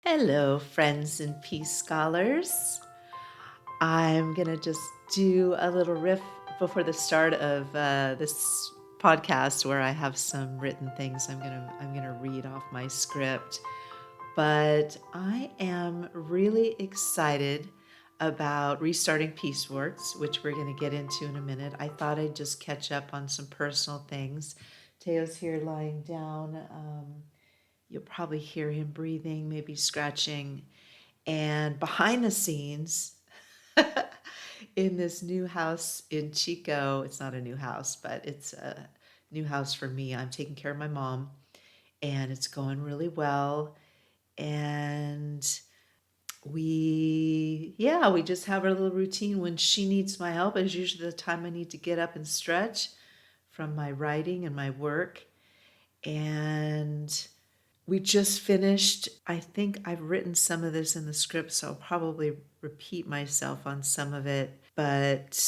Hello, friends and peace scholars. I'm going to just do a little riff before the start of this podcast where I have some written things I'm going to read off my script. But I am really excited about restarting Peacewarts, which we're going to get into in a minute. I thought I'd just catch up on some personal things. Teo's here lying down. You'll probably hear him breathing, maybe scratching. And behind the scenes, in this new house in Chico, it's not a new house, but it's a new house for me. I'm taking care of my mom, and it's going really well. And we just have our little routine. When she needs my help is usually the time I need to get up and stretch from my writing and my work. And we just finished, I think I've written some of this in the script, so I'll probably repeat myself on some of it. But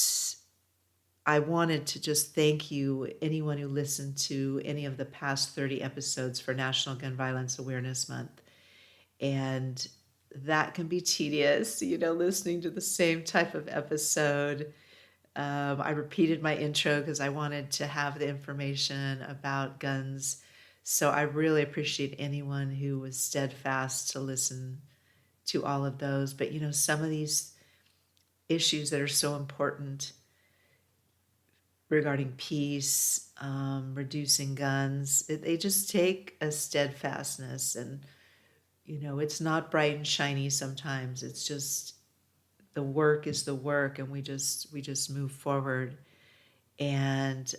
I wanted to just thank you, anyone who listened to any of the past 30 episodes for National Gun Violence Awareness Month. And that can be tedious, listening to the same type of episode. I repeated my intro because I wanted to have the information about guns. So I really appreciate anyone who was steadfast to listen to all of those. But, some of these issues that are so important regarding peace, reducing guns, they just take a steadfastness. And, it's not bright and shiny sometimes. It's just the work is the work, and we just move forward. And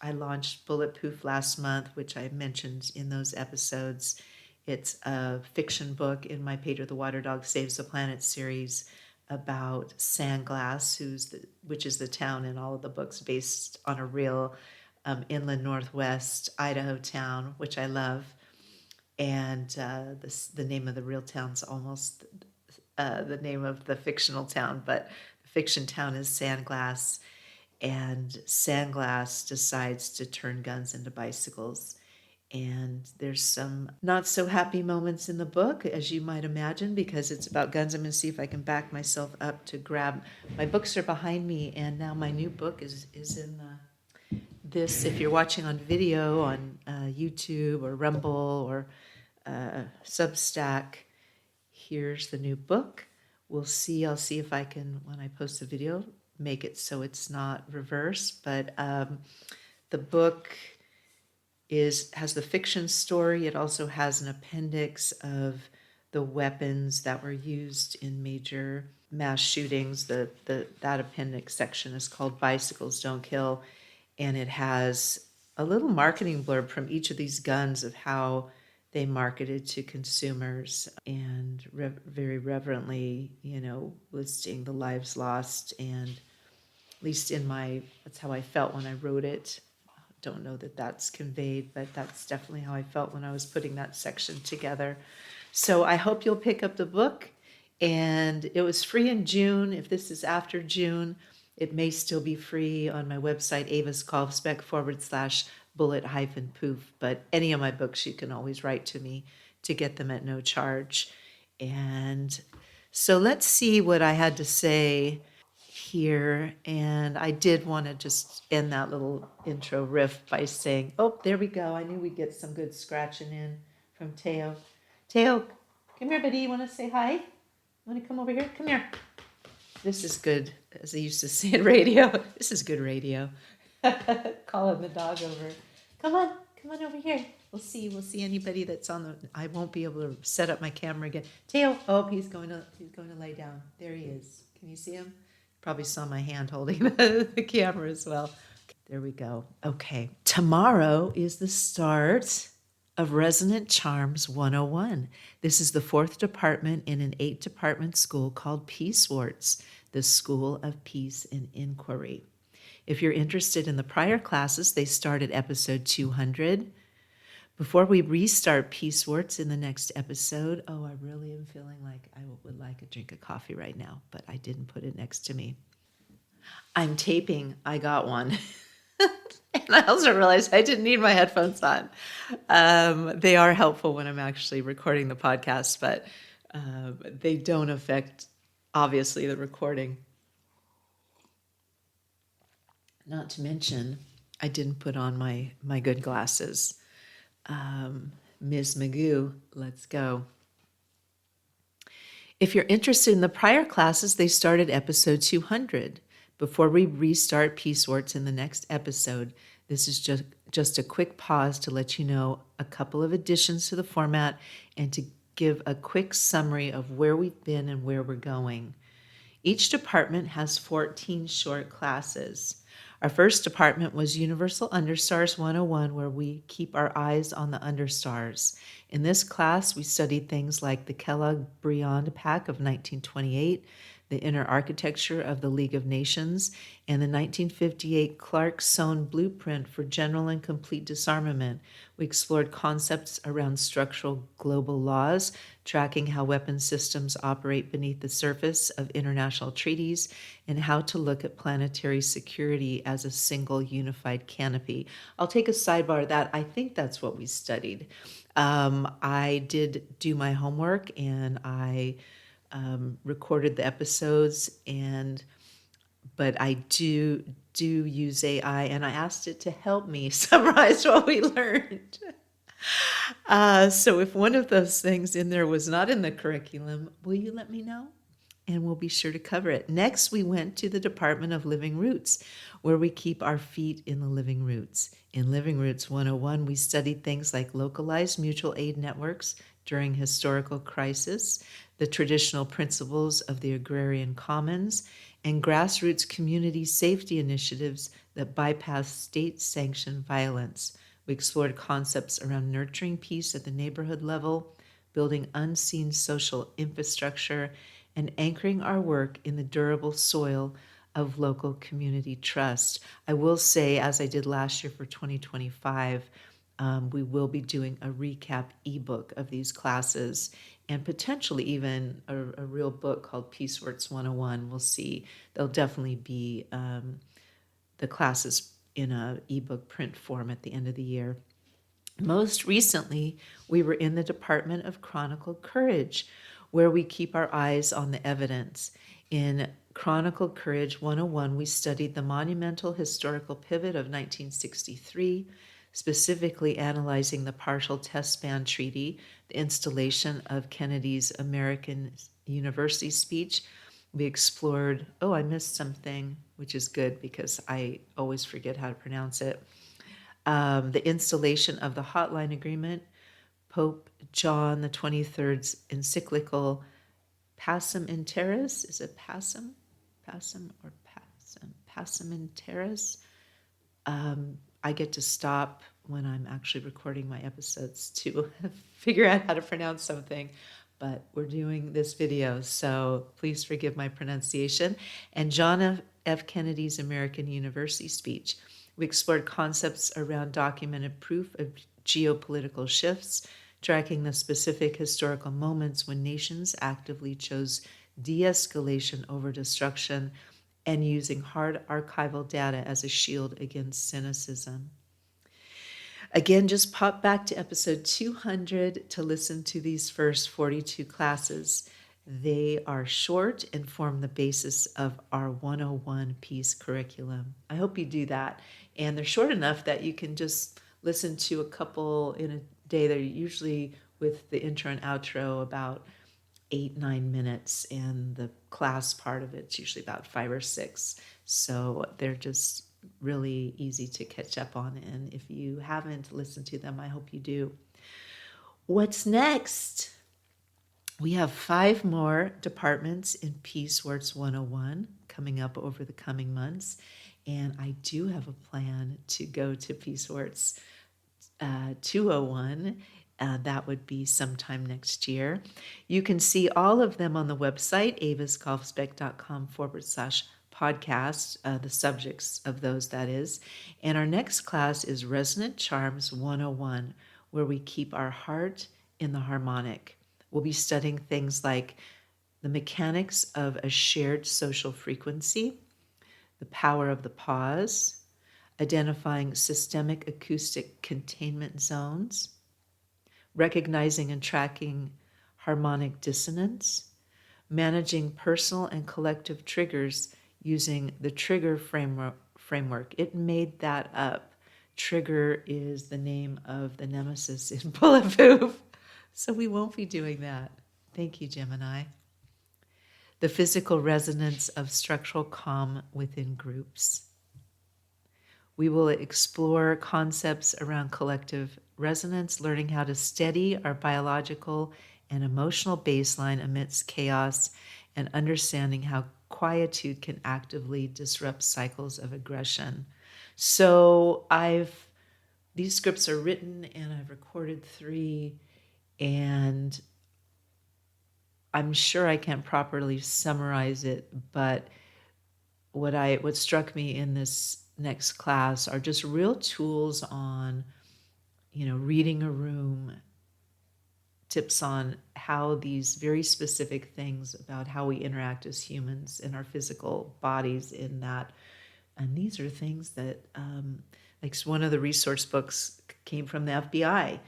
I launched Bulletproof last month, which I mentioned in those episodes. It's a fiction book in my Pedro the Water Dog Saves the Planet series about Sandglass, which is the town in all of the books based on a real inland Northwest Idaho town, which I love. And the name of the real town's almost the name of the fictional town, but the fiction town is Sandglass. And Sandglass decides to turn guns into bicycles. And there's some not so happy moments in the book, as you might imagine, because it's about guns. I'm going to see if I can back myself up to grab. My books are behind me, and now my new book is in this. If you're watching on video on YouTube or Rumble or Substack, here's the new book. I'll see if I can, when I post the video, make it so it's not reverse. But the book has the fiction story. It also has an appendix of the weapons that were used in major mass shootings. That appendix section is called Bicycles Don't Kill, and it has a little marketing blurb from each of these guns of how they marketed to consumers, and very reverently, listing the lives lost. And at least that's how I felt when I wrote it. Don't know that that's conveyed, but that's definitely how I felt when I was putting that section together. So I hope you'll pick up the book. And it was free in June. If this is after June, it may still be free on my website, avaskolspec /bullet-poof. But any of my books, you can always write to me to get them at no charge. And so let's see what I had to say here. And I did want to just end that little intro riff by saying, oh, there we go. I knew we'd get some good scratching in from Teo. Teo, come here, buddy. You want to say hi? You want to come over here? Come here. This is good, as I used to say in radio. This is good radio. Calling the dog over. Come on over here. We'll see anybody that's on the. I won't be able to set up my camera again. Teo, oh, he's going to lay down. There he is. Can you see him? Probably saw my hand holding the camera as well. There we go. Okay. Tomorrow is the start of Resonant Charms 101. This is the 4th department in an 8-department school called Peacewarts, the School of Peace and Inquiry. If you're interested in the prior classes, they start at episode 200. Before we restart Peacewarts in the next episode, I really am feeling like I would like a drink of coffee right now, but I didn't put it next to me. I'm taping. I got one. And I also realized I didn't need my headphones on. They are helpful when I'm actually recording the podcast, but they don't affect, obviously, the recording. Not to mention, I didn't put on my good glasses. Ms. Magoo, let's go. If you're interested in the prior classes, they start at episode 200. Before we restart Peacewarts in the next episode, this is just a quick pause to let you know a couple of additions to the format and to give a quick summary of where we've been and where we're going. Each department has 14 short classes. Our first department was Universal Understars 101, where we keep our eyes on the understars. In this class, we studied things like the Kellogg-Briand Pact of 1928, the inner architecture of the League of Nations, and the 1958 Clark-Sohn Blueprint for General and Complete Disarmament. We explored concepts around structural global laws, tracking how weapon systems operate beneath the surface of international treaties, and how to look at planetary security as a single unified canopy. I'll take a sidebar of that. I think that's what we studied. I did do my homework and I recorded the episodes, but I do use AI, and I asked it to help me summarize what we learned. So if one of those things in there was not in the curriculum, will you let me know? And we'll be sure to cover it. Next, we went to the Department of Living Roots, where we keep our feet in the living roots. In Living Roots 101, we studied things like localized mutual aid networks during historical crisis, the traditional principles of the agrarian commons, and grassroots community safety initiatives that bypass state-sanctioned violence. We explored concepts around nurturing peace at the neighborhood level, building unseen social infrastructure, and anchoring our work in the durable soil of local community trust. I will say, as I did last year for 2025, we will be doing a recap ebook of these classes and potentially even a real book called Peacewarts 101. We'll see. There'll definitely be the classes in an ebook print form at the end of the year. Most recently, we were in the Department of Chronicled Courage, where we keep our eyes on the evidence. In Chronicled Courage 101, we studied the monumental historical pivot of 1963, specifically analyzing the partial test ban treaty, the installation of Kennedy's American University speech. We explored, oh, I missed something, which is good because I always forget how to pronounce it. The installation of the Hotline Agreement, Pope John the 23rd's encyclical Pacem in Terris. Is it Pacem? Pacem or Pacem? Pacem in Terris. I get to stop when I'm actually recording my episodes to figure out how to pronounce something, but we're doing this video, so please forgive my pronunciation. And John F. Kennedy's American University speech. We explored concepts around documented proof of geopolitical shifts, tracking the specific historical moments when nations actively chose de-escalation over destruction, and using hard archival data as a shield against cynicism. Again, just pop back to episode 200 to listen to these first 42 classes. They are short and form the basis of our 101 Peace curriculum. I hope you do that. And they're short enough that you can just listen to a couple in a day. They're usually, with the intro and outro, about 8-9 minutes, and the class part of it's usually about 5 or 6. So they're just really easy to catch up on. And if you haven't listened to them, I hope you do. What's next? We have 5 more departments in Peacewarts 101 coming up over the coming months. And I do have a plan to go to Peacewarts 201. That would be sometime next year. You can see all of them on the website, avisgolfspec.com/podcast, the subjects of those, that is. And our next class is Resonant Charms 101, where we keep our heart in the harmonic. We'll be studying things like the mechanics of a shared social frequency, the power of the pause, identifying systemic acoustic containment zones, recognizing and tracking harmonic dissonance, managing personal and collective triggers using the trigger framework. It made that up. Trigger is the name of the nemesis in Bulletproof. So we won't be doing that. Thank you, Gemini. The physical resonance of structural calm within groups. We will explore concepts around collective resonance, learning how to steady our biological and emotional baseline amidst chaos, and understanding how quietude can actively disrupt cycles of aggression. So these scripts are written and I've recorded 3, and I'm sure I can't properly summarize it, but what struck me in this next class are just real tools on, reading a room, tips on how these very specific things about how we interact as humans in our physical bodies in that. And these are things that, like one of the resource books came from the FBI,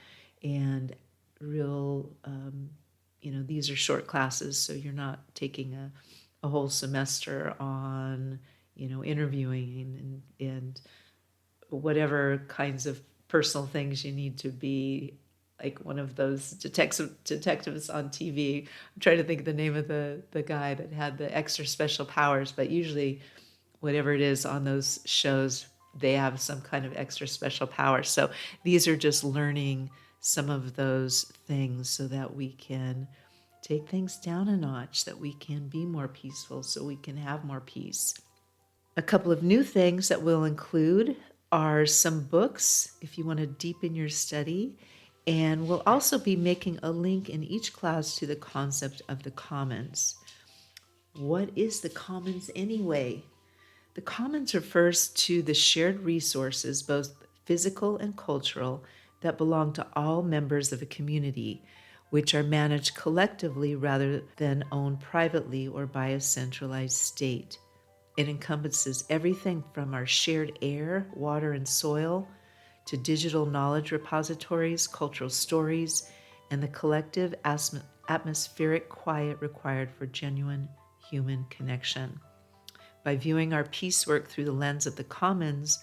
and real, these are short classes, so you're not taking a whole semester on, interviewing and whatever kinds of personal things you need to be like one of those detectives on TV. I'm trying to think of the name of the guy that had the extra special powers, but usually whatever it is on those shows, they have some kind of extra special power. So these are just learning some of those things so that we can take things down a notch, that we can be more peaceful, so we can have more peace. A couple of new things that we'll include are some books if you want to deepen your study. And we'll also be making a link in each class to the concept of the commons. What is the commons anyway? The commons refers to the shared resources, both physical and cultural, that belong to all members of a community, which are managed collectively rather than owned privately or by a centralized state. It encompasses everything from our shared air, water, and soil to digital knowledge repositories, cultural stories, and the collective atmospheric quiet required for genuine human connection. By viewing our peace work through the lens of the commons,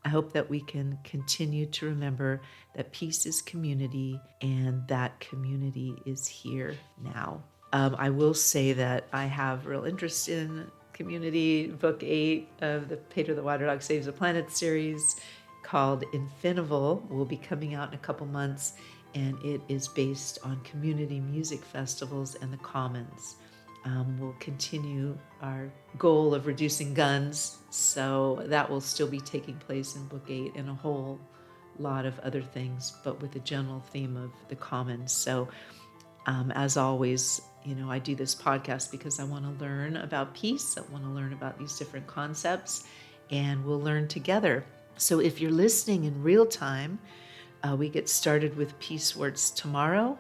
I hope that we can continue to remember that peace is community and that community is here now. I will say that I have real interest in community. Book 8 of the Pedro the Water Dog Saves the Planet series, called Infinival, will be coming out in a couple months, and it is based on community music festivals and the commons. We'll continue our goal of reducing guns, so that will still be taking place in Book 8 and a whole lot of other things, but with the general theme of the commons. So as always, I do this podcast because I want to learn about peace. I want to learn about these different concepts, and we'll learn together. So if you're listening in real time, we get started with Peacewarts tomorrow.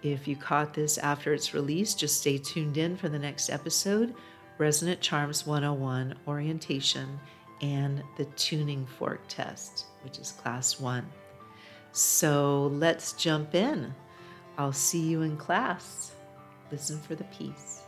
If you caught this after it's released, just stay tuned in for the next episode, Resonant Charms 101 Orientation and the Tuning Fork Test, which is Class 1. So let's jump in. I'll see you in class. Listen for the peace.